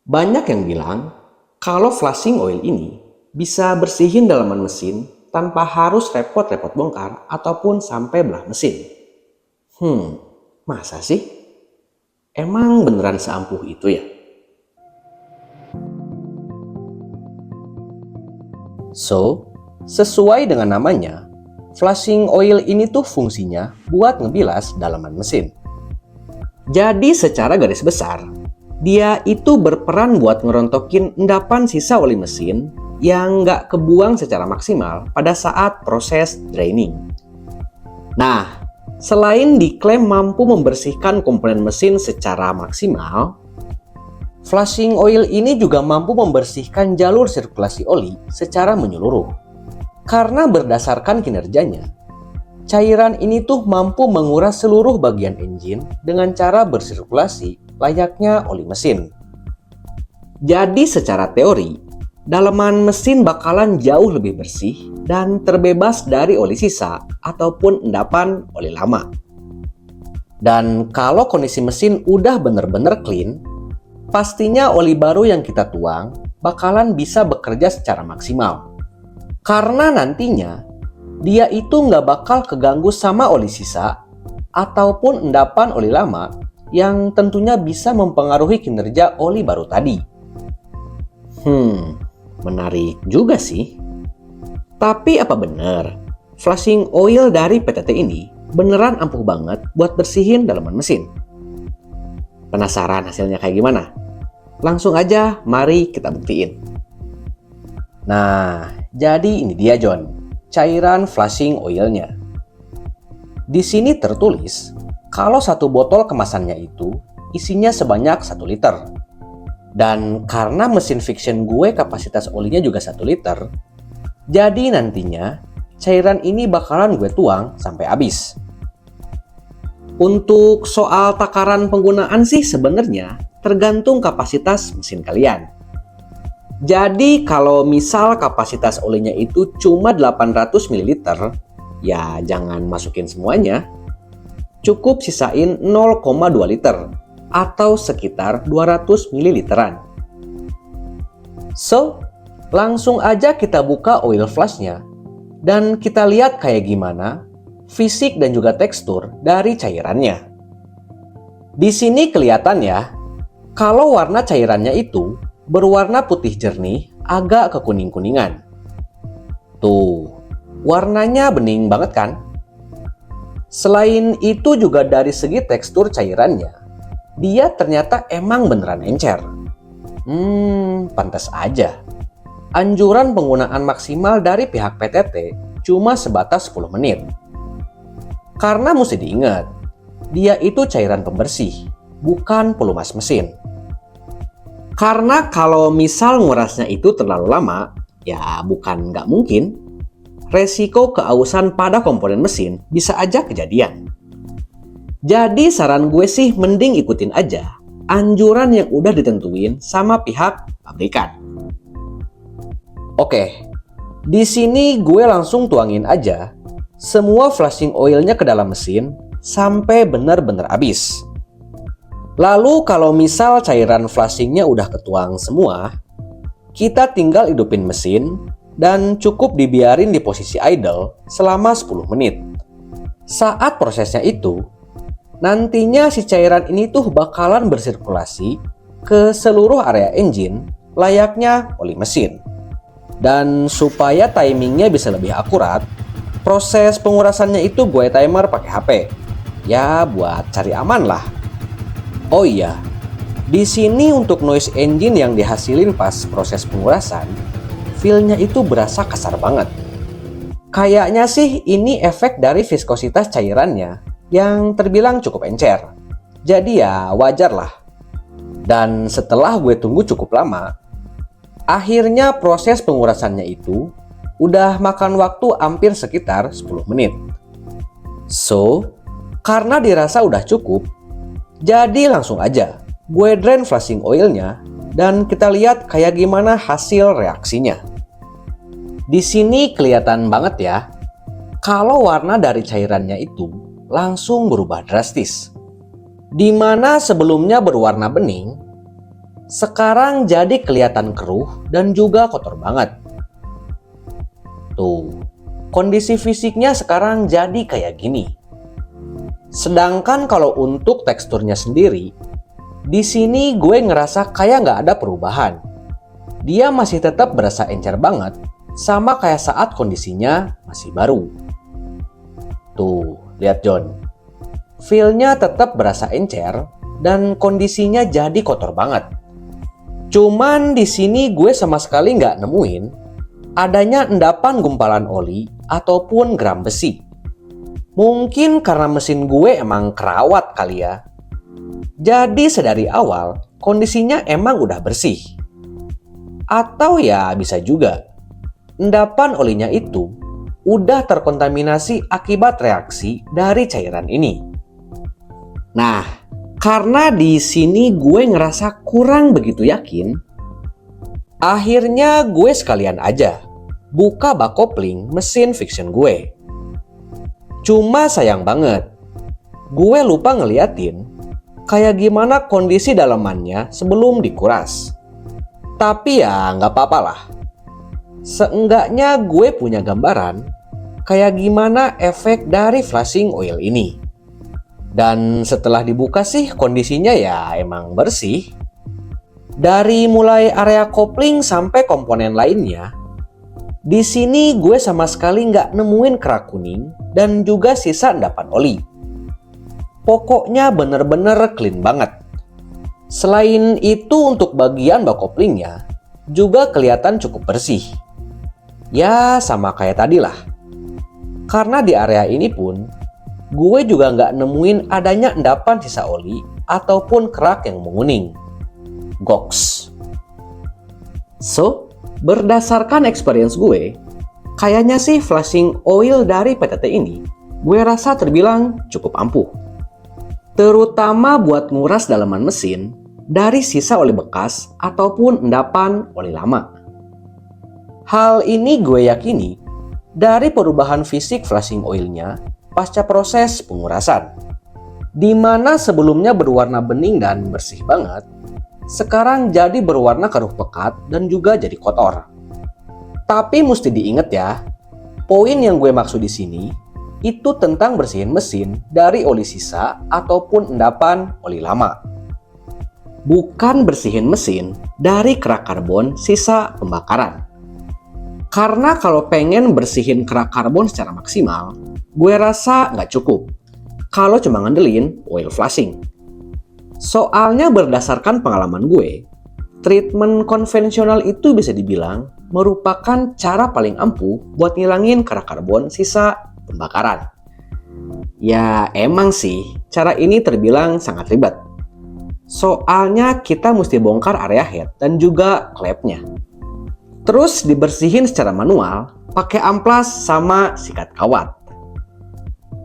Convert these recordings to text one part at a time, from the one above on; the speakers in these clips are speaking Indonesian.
Banyak yang bilang kalau flushing oil ini bisa bersihin dalaman mesin tanpa harus repot-repot bongkar ataupun sampai belah mesin. Masa sih? Emang beneran seampuh itu ya? So, sesuai dengan namanya, flushing oil ini tuh fungsinya buat ngebilas dalaman mesin. Jadi secara garis besar, dia itu berperan buat ngerontokin endapan sisa oli mesin yang nggak kebuang secara maksimal pada saat proses draining. Nah, selain diklaim mampu membersihkan komponen mesin secara maksimal, flushing oil ini juga mampu membersihkan jalur sirkulasi oli secara menyeluruh. Karena berdasarkan kinerjanya, cairan ini tuh mampu menguras seluruh bagian engine dengan cara bersirkulasi layaknya oli mesin. Jadi secara teori, dalaman mesin bakalan jauh lebih bersih dan terbebas dari oli sisa ataupun endapan oli lama. Dan kalau kondisi mesin udah bener-bener clean, pastinya oli baru yang kita tuang bakalan bisa bekerja secara maksimal. Karena nantinya, dia itu nggak bakal keganggu sama oli sisa ataupun endapan oli lama yang tentunya bisa mempengaruhi kinerja oli baru tadi. Menarik juga sih. Tapi apa benar flushing oil dari PTT ini beneran ampuh banget buat bersihin dalaman mesin? Penasaran hasilnya kayak gimana? Langsung aja mari kita buktiin. Nah, jadi ini dia John, cairan flushing oilnya. Di sini tertulis kalau satu botol kemasannya itu isinya sebanyak 1 liter. Dan karena mesin Vixion gue kapasitas olinya juga 1 liter, jadi nantinya cairan ini bakalan gue tuang sampai habis. Untuk soal takaran penggunaan sih sebenarnya tergantung kapasitas mesin kalian. Jadi kalau misal kapasitas olinya itu cuma 800 ml, ya jangan masukin semuanya. Cukup sisain 0,2 liter atau sekitar 200 ml. So, langsung aja kita buka oil flushnya dan kita lihat kayak gimana fisik dan juga tekstur dari cairannya. Di sini kelihatan ya, kalau warna cairannya itu berwarna putih jernih agak kekuning-kuningan. Tuh, warnanya bening banget kan? Selain itu juga dari segi tekstur cairannya, dia ternyata emang beneran encer. Pantas aja. Anjuran penggunaan maksimal dari pihak PTT cuma sebatas 10 menit. Karena mesti diingat, dia itu cairan pembersih, bukan pelumas mesin. Karena kalau misal ngurasnya itu terlalu lama, ya bukan nggak mungkin, resiko keausan pada komponen mesin bisa aja kejadian. Jadi saran gue sih mending ikutin aja anjuran yang udah ditentuin sama pihak pabrikan. Oke, di sini gue langsung tuangin aja semua flushing oilnya ke dalam mesin sampai benar-benar habis. Lalu kalau misal cairan flushingnya udah ketuang semua, kita tinggal hidupin mesin dan cukup dibiarin di posisi idle selama 10 menit. Saat prosesnya itu, nantinya si cairan ini tuh bakalan bersirkulasi ke seluruh area engine layaknya oli mesin. Dan supaya timingnya bisa lebih akurat, proses pengurasannya itu gue timer pakai HP. Ya buat cari aman lah. Oh iya, di sini untuk noise engine yang dihasilin pas proses pengurasan, feel-nya itu berasa kasar banget. Kayaknya sih ini efek dari viskositas cairannya yang terbilang cukup encer. Jadi ya wajar lah. Dan setelah gue tunggu cukup lama, akhirnya proses pengurasannya itu udah makan waktu hampir sekitar 10 menit. So, karena dirasa udah cukup, jadi langsung aja gue drain flushing oilnya dan kita lihat kayak gimana hasil reaksinya. Di sini kelihatan banget ya, kalau warna dari cairannya itu langsung berubah drastis. Di mana sebelumnya berwarna bening, sekarang jadi kelihatan keruh dan juga kotor banget. Tuh, kondisi fisiknya sekarang jadi kayak gini. Sedangkan kalau untuk teksturnya sendiri, di sini gue ngerasa kayak nggak ada perubahan. Dia masih tetap berasa encer banget, sama kayak saat kondisinya masih baru. Tuh, lihat John. Feel-nya tetap berasa encer dan kondisinya jadi kotor banget. Cuman di sini gue sama sekali nggak nemuin adanya endapan gumpalan oli ataupun gram besi. Mungkin karena mesin gue emang kerawat kali ya. Jadi sedari awal kondisinya emang udah bersih. Atau ya bisa juga endapan olinya itu udah terkontaminasi akibat reaksi dari cairan ini. Nah, karena di sini gue ngerasa kurang begitu yakin, akhirnya gue sekalian aja buka bak kopling mesin Vixion gue. Cuma sayang banget, gue lupa ngeliatin kayak gimana kondisi dalamannya sebelum dikuras. Tapi ya nggak apa-apa lah. Seenggaknya gue punya gambaran kayak gimana efek dari flashing oil ini. Dan setelah dibuka sih kondisinya ya emang bersih. Dari mulai area kopling sampai komponen lainnya, di sini gue sama sekali nggak nemuin kerak kuning dan juga sisa endapan oli. Pokoknya bener-bener clean banget. Selain itu untuk bagian bak koplingnya juga kelihatan cukup bersih. Ya sama kayak tadi lah. Karena di area ini pun gue juga nggak nemuin adanya endapan sisa oli ataupun kerak yang menguning. Goks. So, berdasarkan experience gue, kayaknya sih flashing oil dari PTT ini gue rasa terbilang cukup ampuh. Terutama buat nguras dalaman mesin dari sisa oli bekas ataupun endapan oli lama. Hal ini gue yakini dari perubahan fisik flashing oilnya pasca proses pengurasan, di mana sebelumnya berwarna bening dan bersih banget, sekarang jadi berwarna keruh pekat dan juga jadi kotor. Tapi mesti diingat ya, poin yang gue maksud di sini itu tentang bersihin mesin dari oli sisa ataupun endapan oli lama. Bukan bersihin mesin dari kerak karbon sisa pembakaran. Karena kalau pengen bersihin kerak karbon secara maksimal, gue rasa nggak cukup kalau cuma ngandelin oil flashing. Soalnya berdasarkan pengalaman gue, treatment konvensional itu bisa dibilang merupakan cara paling ampuh buat ngilangin kerak karbon sisa pembakaran. Ya emang sih, cara ini terbilang sangat ribet. Soalnya kita mesti bongkar area head dan juga klepnya. Terus dibersihin secara manual pakai amplas sama sikat kawat.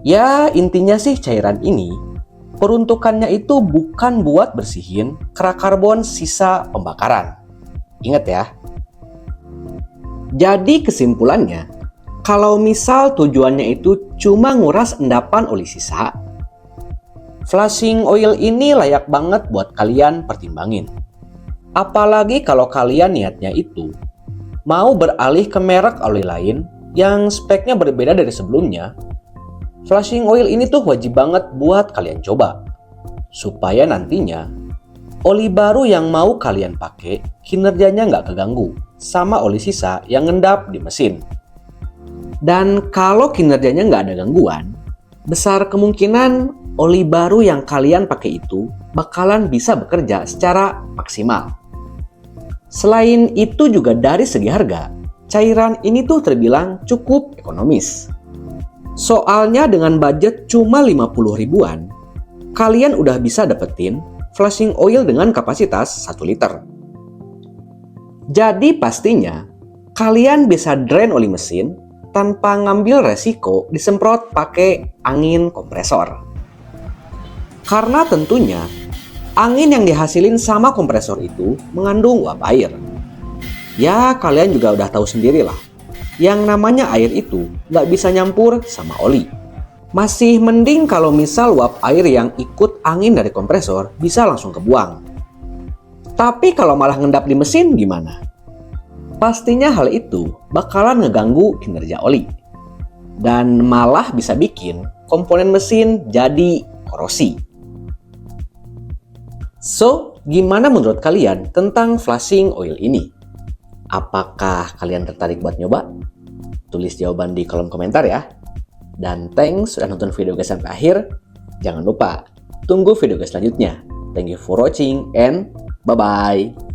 Ya intinya sih cairan ini peruntukannya itu bukan buat bersihin kerak karbon sisa pembakaran. Ingat ya. Jadi kesimpulannya, kalau misal tujuannya itu cuma nguras endapan oli sisa, flashing oil ini layak banget buat kalian pertimbangin. Apalagi kalau kalian niatnya itu mau beralih ke merek oli lain yang speknya berbeda dari sebelumnya, flashing oil ini tuh wajib banget buat kalian coba. Supaya nantinya oli baru yang mau kalian pakai kinerjanya nggak keganggu sama oli sisa yang ngendap di mesin. Dan kalau kinerjanya nggak ada gangguan, besar kemungkinan oli baru yang kalian pakai itu bakalan bisa bekerja secara maksimal. Selain itu juga dari segi harga, cairan ini tuh terbilang cukup ekonomis. Soalnya dengan budget cuma 50 ribuan, kalian udah bisa dapetin flashing oil dengan kapasitas 1 liter. Jadi pastinya, kalian bisa drain oli mesin tanpa ngambil resiko disemprot pakai angin kompresor. Karena tentunya, angin yang dihasilin sama kompresor itu mengandung uap air. Ya, kalian juga udah tahu sendiri lah. Yang namanya air itu nggak bisa nyampur sama oli. Masih mending kalau misal uap air yang ikut angin dari kompresor bisa langsung kebuang. Tapi kalau malah ngendap di mesin gimana? Pastinya hal itu bakalan ngeganggu kinerja oli. Dan malah bisa bikin komponen mesin jadi korosi. So, gimana menurut kalian tentang flushing oil ini? Apakah kalian tertarik buat nyoba? Tulis jawaban di kolom komentar ya. Dan thanks sudah nonton video gue sampai akhir. Jangan lupa, tunggu video gue selanjutnya. Thank you for watching and bye-bye.